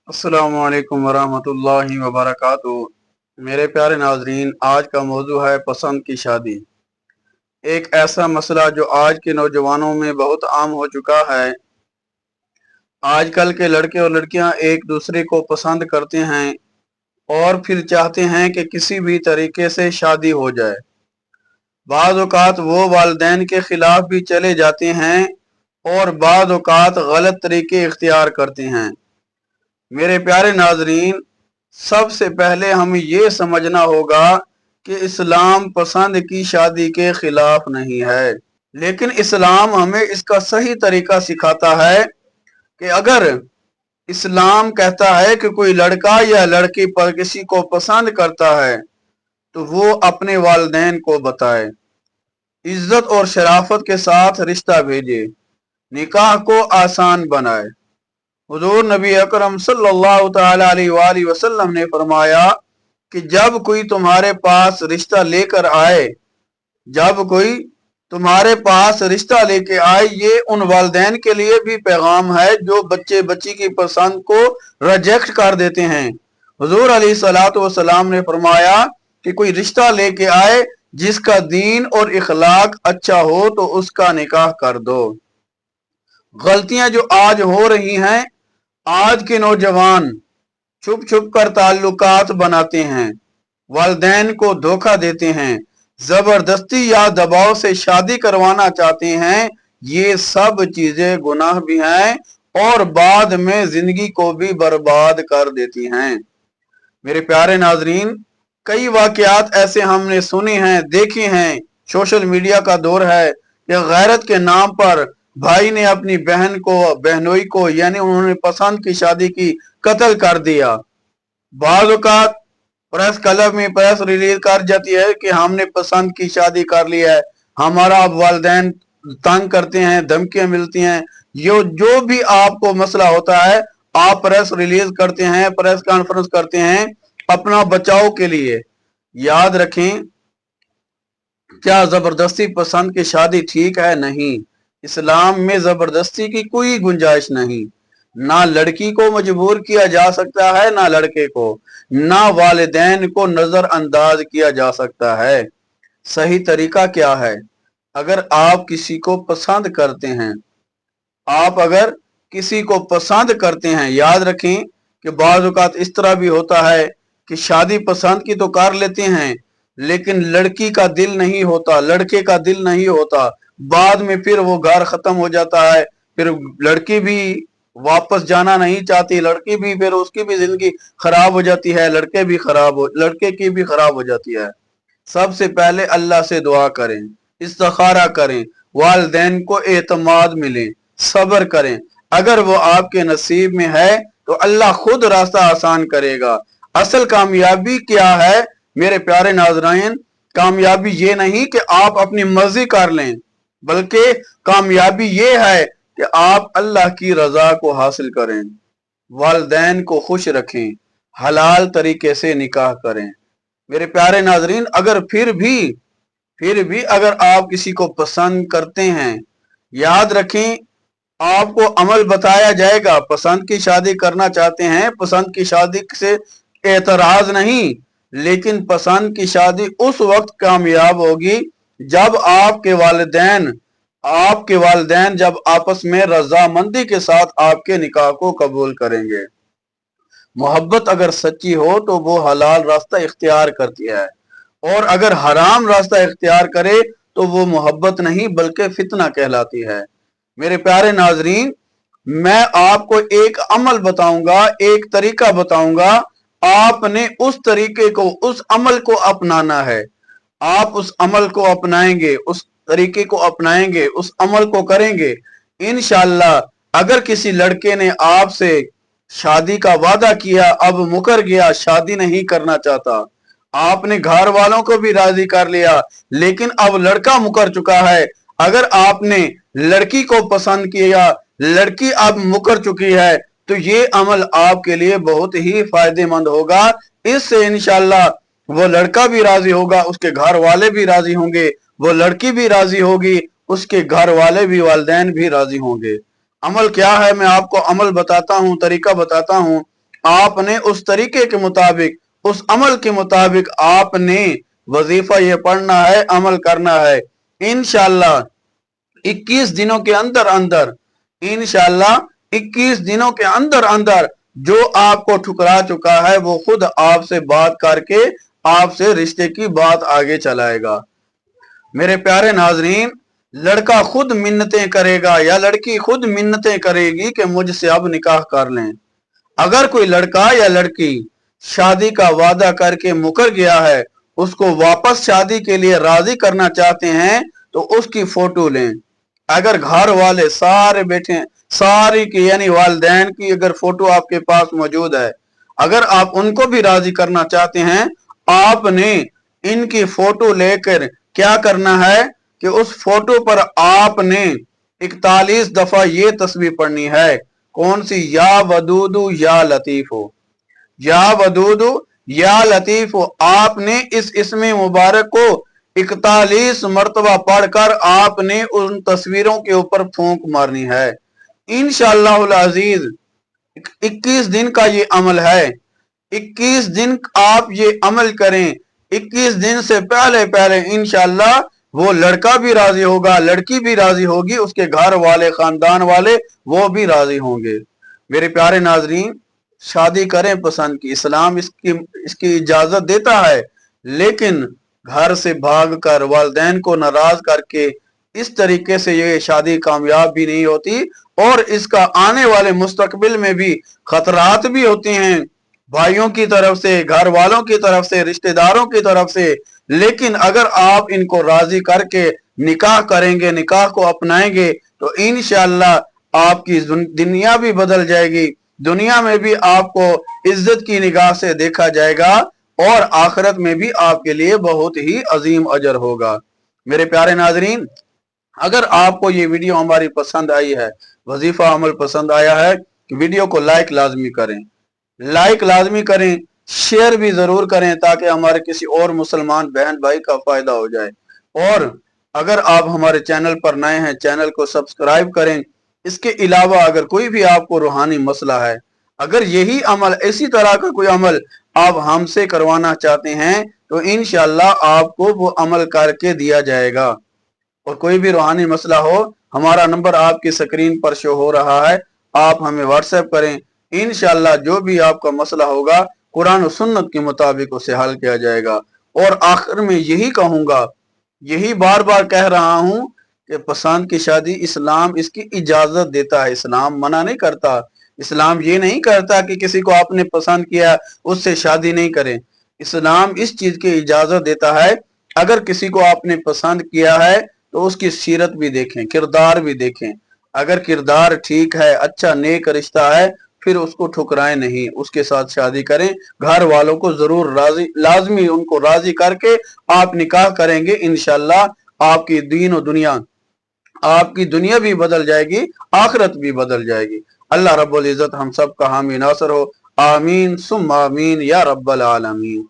अस्सलामु अलैकुम वरहमतुल्लाहि वबरकातुहू। मेरे प्यारे नाजरीन, आज का मौजू है पसंद की शादी। एक ऐसा मसला जो आज के नौजवानों में बहुत आम हो चुका है। आजकल के लड़के और लड़कियां एक दूसरे को पसंद करते हैं और फिर चाहते हैं कि किसी भी तरीके से शादी हो जाए। बाज़ औक़ात वो वालिदैन के खिलाफ भी चले जाते हैं और बाज़ औक़ात गलत तरीके इख्तियार करते हैं। मेरे प्यारे नाजरीन, सबसे पहले हमें ये समझना होगा कि इस्लाम पसंद की शादी के खिलाफ नहीं है, लेकिन इस्लाम हमें इसका सही तरीका सिखाता है कि अगर इस्लाम कहता है कि कोई लड़का या लड़की पर किसी को पसंद करता है तो वो अपने वालिदैन को बताए, इज्जत और शराफत के साथ रिश्ता भेजे, निकाह को आसान बनाए। हुजूर नबी अकरम सल्लल्लाहु तआला अलैहि वसल्लम ने फरमाया कि जब कोई तुम्हारे पास रिश्ता लेकर आए, जब कोई तुम्हारे पास रिश्ता लेके आए, ये उन वालिदैन के लिए भी पैगाम है जो बच्चे बच्ची की पसंद को रिजेक्ट कर देते हैं। हुजूर अलैहिस्सलातु वस्सलाम ने फरमाया कि कोई रिश्ता लेके आए जिसका दीन और इखलाक अच्छा हो तो उसका निकाह कर दो। गलतियां जो आज हो रही हैं, आज के नौजवान छुप छुप कर ताल्लुकात बनाते हैं, वालिदैन को धोखा देते हैं, जबरदस्ती या दबाव से शादी करवाना चाहते हैं। ये सब चीजें गुनाह भी हैं और बाद में जिंदगी को भी बर्बाद कर देती हैं। मेरे प्यारे नाजरीन, कई वाकयात ऐसे हमने सुने हैं, देखे हैं। सोशल मीडिया का दौर है कि गैरत के नाम पर भाई ने अपनी बहन को, बहनोई को, यानी उन्होंने पसंद की शादी की, कत्ल कर दिया। बाज़ औक़ात प्रेस क्लब में प्रेस रिलीज कर जाती है कि हमने पसंद की शादी कर ली है, हमारा अब वालिदैन तंग करते हैं, धमकियां मिलती हैं। जो भी आपको मसला होता है, आप प्रेस रिलीज करते हैं, प्रेस कॉन्फ्रेंस करते हैं अपना बचाव के लिए। याद रखें, क्या जबरदस्ती पसंद की शादी ठीक है? नहीं। इस्लाम में जबरदस्ती की कोई गुंजाइश नहीं। ना लड़की को मजबूर किया जा सकता है, ना लड़के को, ना वालिदैन को नजरअंदाज किया जा सकता है। सही तरीका क्या है? अगर आप किसी को पसंद करते हैं, आप अगर किसी को पसंद करते हैं, याद रखें कि बाज़ औक़ात इस तरह भी होता है कि शादी पसंद की तो कर लेते हैं, लेकिन लड़की का दिल नहीं होता, लड़के का दिल नहीं होता। बाद में फिर वो घर खत्म हो जाता है, फिर लड़की भी वापस जाना नहीं चाहती, लड़की भी, फिर उसकी भी जिंदगी खराब हो जाती है, लड़के की भी खराब हो जाती है। सबसे पहले अल्लाह से दुआ करें, इस्तिखारा करें, वालिदैन को एतमाद मिले, सब्र करें। अगर वो आपके नसीब में है तो अल्लाह खुद रास्ता आसान करेगा। असल कामयाबी क्या है मेरे प्यारे नाज़रीन? कामयाबी ये नहीं कि आप अपनी मर्जी कर लें, बल्कि कामयाबी ये है कि आप अल्लाह की रजा को हासिल करें, वालिदैन को खुश रखें, हलाल तरीके से निकाह करें। मेरे प्यारे नाजरीन, अगर फिर भी अगर आप किसी को पसंद करते हैं, याद रखें आपको अमल बताया जाएगा। पसंद की शादी करना चाहते हैं, पसंद की शादी से एतराज नहीं, लेकिन पसंद की शादी उस वक्त कामयाब होगी जब आपके वालिदैन जब आपस में रजामंदी के साथ आपके निकाह को कबूल करेंगे। मोहब्बत अगर सच्ची हो तो वो हलाल रास्ता इख्तियार करती है, और अगर हराम रास्ता इख्तियार करे तो वो मोहब्बत नहीं बल्कि फितना कहलाती है। मेरे प्यारे नाजरीन, मैं आपको एक अमल बताऊंगा, एक तरीका बताऊंगा, आपने उस तरीके को, उस अमल को अपनाना है। आप उस अमल को अपनाएंगे, उस तरीके को अपनाएंगे, उस अमल को करेंगे, इंशाअल्लाह। अगर किसी लड़के ने आपसे शादी का वादा किया, अब मुकर गया, शादी नहीं करना चाहता, आपने घर वालों को भी राजी कर लिया, लेकिन अब लड़का मुकर चुका है, अगर आपने लड़की को पसंद किया, लड़की अब मुकर चुकी है, तो ये अमल आपके लिए बहुत ही फायदेमंद होगा। इससे इंशाअल्लाह वो लड़का भी राजी होगा, उसके घर वाले भी राजी होंगे, वो लड़की भी राजी होगी, उसके घर वाले भी, वालिदैन भी राजी होंगे। अमल क्या है? मैं आपको अमल बताता हूँ, तरीका बताता हूँ। आपने उस तरीके के मुताबिक, उस अमल के मुताबिक आपने वजीफा ये पढ़ना है, अमल करना है। इंशाअल्लाह 21 दिनों के अंदर अंदर, इंशाअल्लाह 21 दिनों के अंदर अंदर जो आपको ठुकरा चुका है वो खुद आपसे बात करके आपसे रिश्ते की बात आगे चलाएगा। मेरे प्यारे नाजरीन, लड़का खुद मिन्नतें करेगा या लड़की खुद मिन्नतें करेगी कि मुझसे अब निकाह कर लें। अगर कोई लड़का या लड़की शादी का वादा करके मुकर गया है, उसको वापस शादी के लिए राजी करना चाहते हैं तो उसकी फोटो लें। अगर घर वाले सारे बैठे हैं, सारी की यानी वालिदैन की अगर फोटो आपके पास मौजूद है, अगर आप उनको भी राजी करना चाहते हैं, आपने इनकी फोटो लेकर क्या करना है कि उस फोटो पर आपने 41 दफा ये तस्बीह पढ़नी है। कौन सी? या वदूदू या लतीफो, या वदूदू या लतीफो। आपने इस इसमें मुबारक को 41 मरतबा पढ़कर आपने उन तस्वीरों के ऊपर फूंक मारनी है। इंशाअल्लाहुल अजीज 21 दिन का ये अमल है। 21 दिन आप ये अमल करें। 21 दिन से पहले पहले इंशाअल्लाह वो लड़का भी राजी होगा, लड़की भी राजी होगी, उसके घर वाले, खानदान वाले वो भी राजी होंगे। मेरे प्यारे नाजरीन, शादी करें पसंद की, इस्लाम इसकी इजाजत देता है, लेकिन घर से भागकर वालिदैन को नाराज करके इस तरीके से ये शादी कामयाब भी नहीं होती और इसका आने वाले मुस्तकबिल में भी खतरात भी होते हैं, भाइयों की तरफ से, घर वालों की तरफ से, रिश्तेदारों की तरफ से। लेकिन अगर आप इनको राजी करके निकाह करेंगे, निकाह को अपनाएंगे तो इंशाअल्लाह आपकी दुनिया भी बदल जाएगी, दुनिया में भी आपको इज्जत की निगाह से देखा जाएगा और आखिरत में भी आपके लिए बहुत ही अजीम अजर होगा। मेरे प्यारे नाजरीन, अगर आपको ये वीडियो हमारी पसंद आई है, वजीफा अमल पसंद आया है, वीडियो को लाइक लाजमी करें, लाइक लाजमी करें, शेयर भी जरूर करें ताकि हमारे किसी और मुसलमान बहन भाई का फायदा हो जाए। और अगर आप हमारे चैनल पर नए हैं, चैनल को सब्सक्राइब करें। इसके अलावा अगर कोई भी आपको रूहानी मसला है, अगर यही अमल, इसी तरह का कोई अमल आप हमसे करवाना चाहते हैं तो इंशाअल्लाह आपको वो अमल करके दिया जाएगा। और कोई भी रूहानी मसला हो, हमारा नंबर आपकी स्क्रीन पर शो हो रहा है, आप हमें व्हाट्सएप करें। इंशाअल्लाह जो भी आपका मसला होगा कुरान और सुन्नत के मुताबिक उसे हल किया जाएगा। और आखिर में यही कहूंगा, यही बार बार कह रहा हूं कि पसंद की शादी इस्लाम इसकी इजाजत देता है, इस्लाम मना नहीं करता। इस्लाम ये नहीं करता कि किसी को आपने पसंद किया उससे शादी नहीं करें। इस्लाम इस चीज की इजाजत देता है, अगर किसी को आपने पसंद किया है तो उसकी सीरत भी देखें, किरदार भी देखें। अगर किरदार ठीक है, अच्छा नेक रिश्ता है, फिर उसको ठुकराएं नहीं, उसके साथ शादी करें। घर वालों को जरूर राजी, लाजमी उनको राजी करके आप निकाह करेंगे, इंशाअल्लाह आपकी दीन और दुनिया, आपकी दुनिया भी बदल जाएगी, आखिरत भी बदल जाएगी। अल्लाह रब्बुल इज्जत हम सब का हामी नासर हो। आमीन सुम्मा आमीन या रब्बल आलमीन।